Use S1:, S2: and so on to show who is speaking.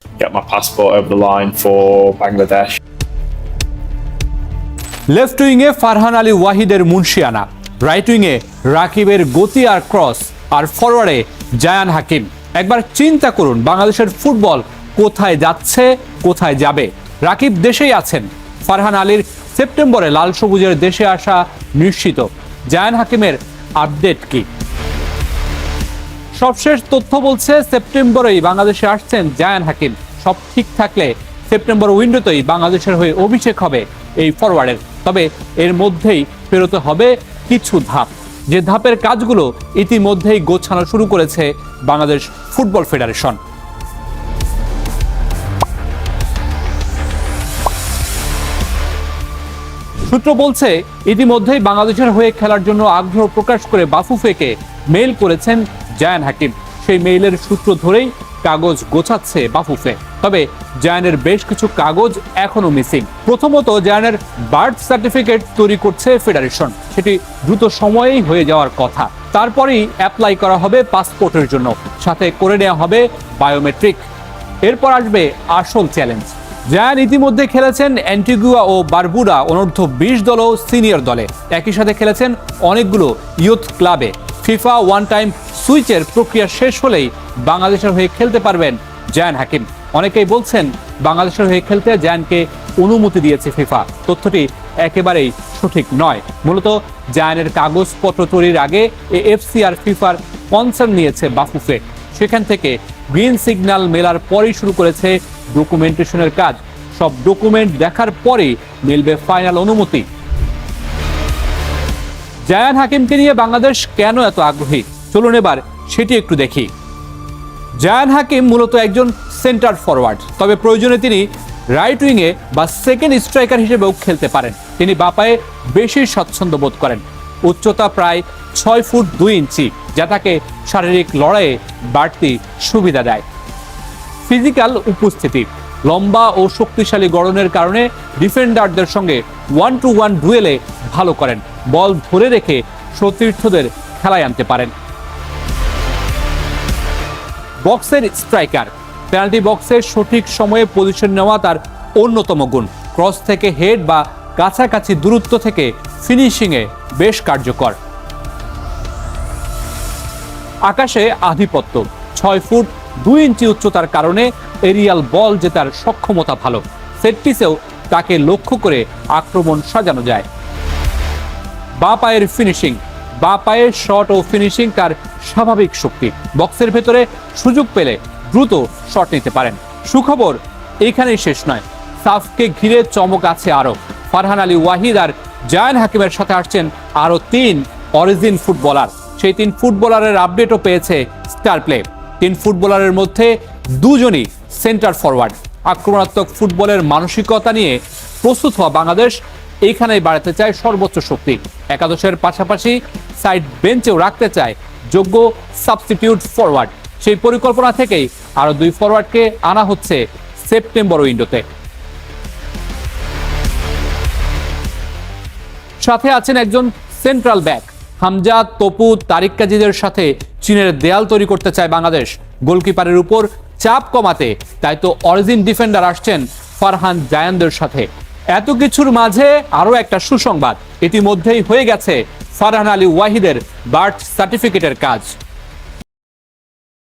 S1: get my passport over the line for Bangladesh.
S2: Left উইংয়ে ফারহান আলী ওয়াহিদের মুন্সিয়ানা, রাইট উইংয়ে রাকিবের গতি আর ক্রস, আর ফরওয়ার্ডে জায়ান হাকিম। একবার চিন্তা করুন বাংলাদেশের ফুটবল কোথায় যাচ্ছে, কোথায় যাবে। রাকিব দেশেই আছেন, ফারহান আলীর সেপ্টেম্বরে লাল সবুজের দেশে আসা নিশ্চিত। জায়ান হাকিমের আপডেট কি? সবশেষ তথ্য বলছে সেপ্টেম্বরেই বাংলাদেশে আসছেন জায়ান হাকিম। সব ঠিক থাকলে সেপ্টেম্বর উইন্ডোতেই বাংলাদেশের হয়ে অভিষেক হবে এই ফরওয়ার্ডের। তবে এর মধ্যেই পেরোতে হবে কিছু ধাপ, যে ধাপের কাজগুলো ইতিমধ্যেই গোছানো শুরু করেছে বাংলাদেশ ফুটবল ফেডারেশন। সূত্র বলছে ইতিমধ্যেই বাংলাদেশের হয়ে খেলার জন্য আগ্রহ প্রকাশ করে বাফুফেকে মেইল করেছেন জায়ান হাকিম। সেই মেইলের সূত্র ধরেই কাগজ গোছাচ্ছে বাফুফে। তবে জায়ানের বেশ কিছু কাগজ এখনো মিসিং। প্রথমত জায়ানের বার্থ সার্টিফিকেট তৈরি করছে ফেডারেশন, সেটি দ্রুত সময়েই হয়ে যাওয়ার কথা। তারপরেই অ্যাপ্লাই করা হবে পাসপোর্টের জন্য, সাথে করে নেওয়া হবে বায়োমেট্রিক। এরপর আসবে আসল চ্যালেঞ্জ। জায়ান ইতিমধ্যে খেলেছেন অ্যান্টিগুয়া ও বারবুডা অনূর্ধ্ব 20 দল ও সিনিয়র দলে, একই সাথে খেলেছেন অনেকগুলো ইয়ুথ ক্লাবে। ফিফা ওয়ান টাইম সুইচের প্রক্রিয়া শেষ হলেই বাংলাদেশের হয়ে খেলতে পারবেন জায়ান হাকিম। অনেকেই বলছেন বাংলাদেশের হয়ে খেলতে জায়ানকে অনুমতি দিয়েছে ফিফা। তথ্যটি একেবারেই সঠিক নয়। মূলত জায়ানের কাগজপত্র তৈরির আগে এএফসি আর ফিফার কনসার্ন নিয়েছে বাফুফে। সেখান থেকে গ্রিন সিগন্যাল মেলার পরেই শুরু করেছে ডকুমেন্টেশনের কাজ। সব ডকুমেন্ট দেখার পরেই মিলবে ফাইনাল অনুমতি। জায়ান হাকিমকে নিয়ে বাংলাদেশ কেন এত আগ্রহী, চলুন এবার সেটি একটু দেখি। জায়ান হাকিম মূলত একজন সেন্টার ফরওয়ার্ড, তবে প্রয়োজনে তিনি রাইট উইংয়ে বা সেকেন্ড স্ট্রাইকার হিসেবেও খেলতে পারেন। তিনি বাপায়ে বেশি স্বচ্ছন্দ বোধ করেন। উচ্চতা প্রায় 6 ফুট 2 ইঞ্চি, যা তাকে শারীরিক লড়াইয়ে বাড়তি সুবিধা দেয়। ফিজিক্যাল উপস্থিতি, লম্বা ও শক্তিশালী গড়নের কারণে ডিফেন্ডারদের সঙ্গে 1-to-1 ডুয়েলে ভালো করেন। বল ধরে রেখে সতীর্থদের খেলায় আনতে পারেন। বক্সের স্ট্রাইকার, পেনাল্টি বক্সে সঠিক সময়ে পজিশন নেওয়া তার অন্যতম গুণ। ক্রস থেকে হেড বা কাছাকাছি দূরত্ব থেকে ফিনিশিংয়ে বেশ কার্যকর। আকাশে আধিপত্য, 6 ফুট 2 ইঞ্চি উচ্চতার কারণে এরিয়াল বল জেতার সক্ষমতা ভালো। সেট পিসেও তাকে লক্ষ্য করে আক্রমণ সাজানো যায়। বাঁ পায়ের ফিনিশিং, বাঁ পায়ের শট ও ফিনিশিং তার স্বাভাবিক শক্তি। বক্সের ভেতরে সুযোগ পেলে দ্রুত শট নিতে পারেন। সুখবর এখানেই শেষ নয়, সাফকে ঘিরে চমক আছে আরো। ফারহান আলী ওয়াহিদ আর জায়ান হাকিমের সাথে আসছেন আরো 3 অরিজিন ফুটবলার। সেই 3 ফুটবলারের আপডেটও পেয়েছে স্টার প্লে। 3 ফুটবলারের মধ্যে 2 জনই সেন্টার ফরওয়ার্ড। আক্রমণাত্মক ফুটবলের মানসিকতা নিয়ে প্রস্তুত হওয়া বাংলাদেশ এইখানেই বাড়াতে চায় সর্বোচ্চ শক্তি। একাদশের পাশাপাশি সাইড বেঞ্চেও রাখতে চায় যোগ্য সাবস্টিটিউট ফরওয়ার্ড। সেই পরিকল্পনা থেকেই আরো 2 ফরওয়ার্ডকে আনা হচ্ছে সেপ্টেম্বর উইন্ডোতে। সাথে আছেন একজন সেন্ট্রাল ব্যাক। হামজা, তপু, তারিক কাজীদের সাথে চীনের দেয়াল তৈরি করতে চায় বাংলাদেশ। গোলকিপারের উপর চাপ কমাতে তাই তো অরিজিন ডিফেন্ডার আসছেন ফারহান জায়ানদের সাথে। এত কিছুর মাঝে আরো একটা সুসংবাদ, ইতিমধ্যেই হয়ে গেছে ফারহান আলী ওয়াহিদের বার্থ সার্টিফিকেটের কাজ।